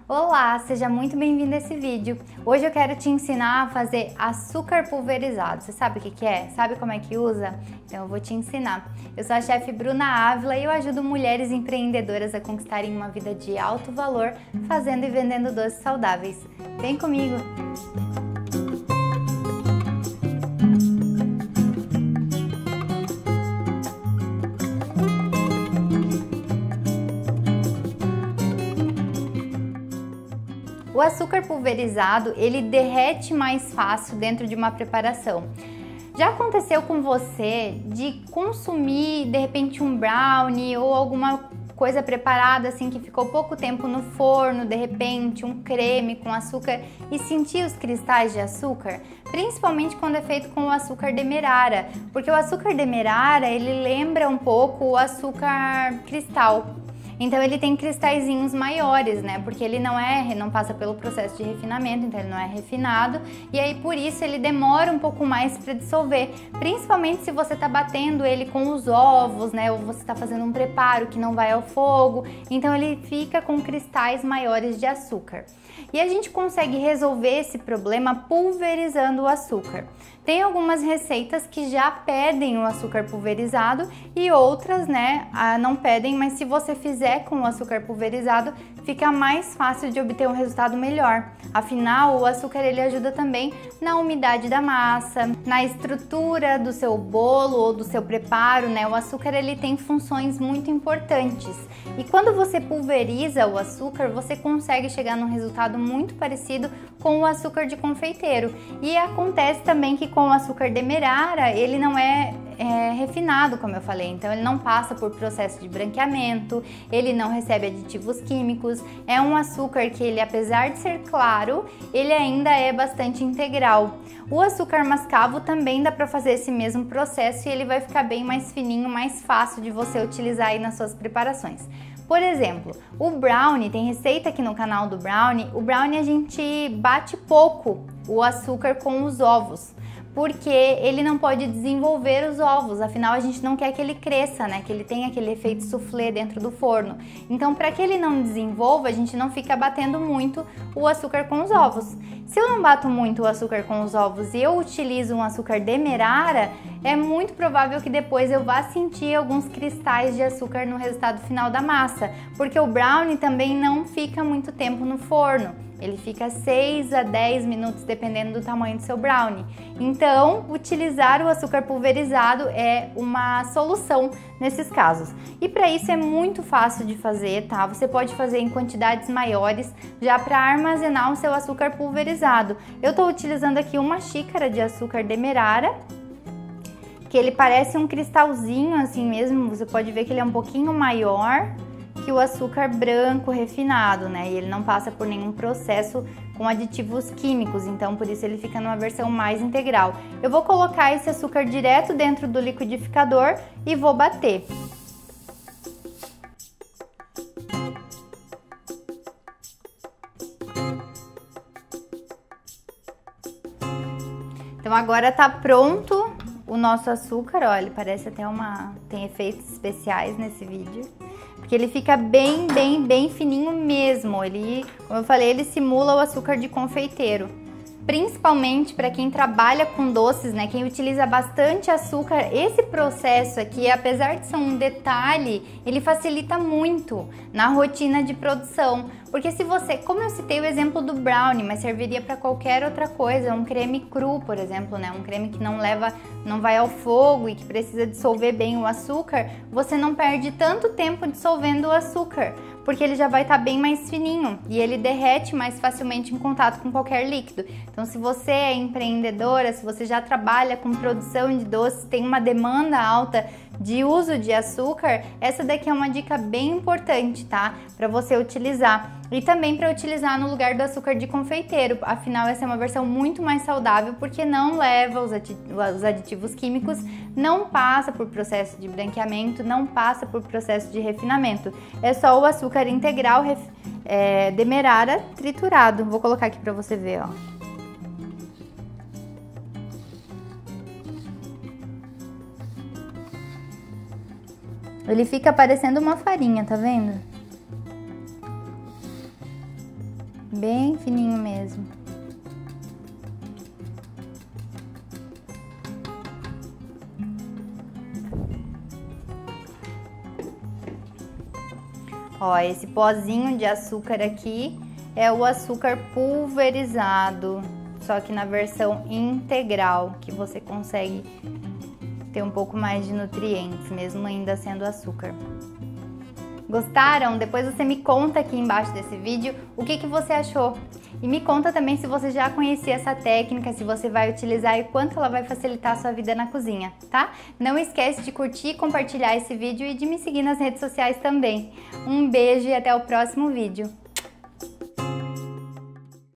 Olá, seja muito bem-vindo a esse vídeo. Hoje eu quero te ensinar a fazer açúcar pulverizado. Você sabe o que é? Sabe como é que usa? Então eu vou te ensinar. Eu sou a chefe Bruna Ávila e eu ajudo mulheres empreendedoras a conquistarem uma vida de alto valor fazendo e vendendo doces saudáveis. Vem comigo! O açúcar pulverizado, ele derrete mais fácil dentro de uma preparação. Já aconteceu com você de consumir de repente um brownie ou alguma coisa preparada assim que ficou pouco tempo no forno, de repente um creme com açúcar e sentir os cristais de açúcar? Principalmente quando é feito com o açúcar demerara, porque o açúcar demerara ele lembra um pouco o açúcar cristal. Então ele tem cristalzinhos maiores, né? Porque ele não passa pelo processo de refinamento, então ele não é refinado. E aí por isso ele demora um pouco mais para dissolver. Principalmente se você tá batendo ele com os ovos, né? Ou você tá fazendo um preparo que não vai ao fogo. Então ele fica com cristais maiores de açúcar. E a gente consegue resolver esse problema pulverizando o açúcar. Tem algumas receitas que já pedem o açúcar pulverizado e outras, né, não pedem, mas se você fizer com o açúcar pulverizado, fica mais fácil de obter um resultado melhor. Afinal, o açúcar ele ajuda também na umidade da massa, na estrutura do seu bolo ou do seu preparo, né? O açúcar ele tem funções muito importantes. E quando você pulveriza o açúcar, você consegue chegar num resultado muito parecido com o açúcar de confeiteiro. E acontece também que com o açúcar demerara, ele não é refinado, como eu falei, então ele não passa por processo de branqueamento, ele não recebe aditivos químicos, é um açúcar que ele, apesar de ser claro, ele ainda é bastante integral. O açúcar mascavo também dá para fazer esse mesmo processo e ele vai ficar bem mais fininho, mais fácil de você utilizar aí nas suas preparações. Por exemplo, o brownie, tem receita aqui no canal do brownie, o brownie a gente bate pouco o açúcar com os ovos, porque ele não pode desenvolver os ovos, afinal a gente não quer que ele cresça, né? Que ele tenha aquele efeito soufflé dentro do forno. Então, para que ele não desenvolva, a gente não fica batendo muito o açúcar com os ovos. Se eu não bato muito o açúcar com os ovos e eu utilizo um açúcar demerara, é muito provável que depois eu vá sentir alguns cristais de açúcar no resultado final da massa, porque o brownie também não fica muito tempo no forno. Ele fica 6 a 10 minutos, dependendo do tamanho do seu brownie. Então, utilizar o açúcar pulverizado é uma solução nesses casos. E para isso é muito fácil de fazer, tá? Você pode fazer em quantidades maiores, já para armazenar o seu açúcar pulverizado. Eu estou utilizando aqui uma xícara de açúcar demerara, que ele parece um cristalzinho assim mesmo, você pode ver que ele é um pouquinho maior que o açúcar branco refinado, né? E ele não passa por nenhum processo com aditivos químicos, então por isso ele fica numa versão mais integral. Eu vou colocar esse açúcar direto dentro do liquidificador e vou bater. Então agora tá pronto o nosso açúcar, ó, ele parece até tem efeitos especiais nesse vídeo, porque ele fica bem fininho mesmo. Ele, como eu falei, ele simula o açúcar de confeiteiro. Principalmente para quem trabalha com doces, né? Quem utiliza bastante açúcar, esse processo aqui, apesar de ser um detalhe, ele facilita muito na rotina de produção. Porque se você, como eu citei o exemplo do brownie, mas serviria para qualquer outra coisa, um creme cru, por exemplo, né? Um creme que não vai ao fogo e que precisa dissolver bem o açúcar, você não perde tanto tempo dissolvendo o açúcar, porque ele já vai estar bem mais fininho e ele derrete mais facilmente em contato com qualquer líquido. Então, se você é empreendedora, se você já trabalha com produção de doces, tem uma demanda alta de uso de açúcar, essa daqui é uma dica bem importante, tá? Para você utilizar. E também para utilizar no lugar do açúcar de confeiteiro, afinal essa é uma versão muito mais saudável porque não leva os aditivos químicos, não passa por processo de branqueamento, não passa por processo de refinamento. É só o açúcar integral demerara triturado. Vou colocar aqui para você ver, ó. Ele fica parecendo uma farinha, tá vendo? bem fininho mesmo. Ó, esse pozinho de açúcar aqui é o açúcar pulverizado, só que na versão integral, que você consegue ter um pouco mais de nutrientes, mesmo ainda sendo açúcar. Gostaram? Depois você me conta aqui embaixo desse vídeo o que você achou. E me conta também se você já conhecia essa técnica, se você vai utilizar e quanto ela vai facilitar a sua vida na cozinha, tá? Não esquece de curtir, compartilhar esse vídeo e de me seguir nas redes sociais também. Um beijo e até o próximo vídeo.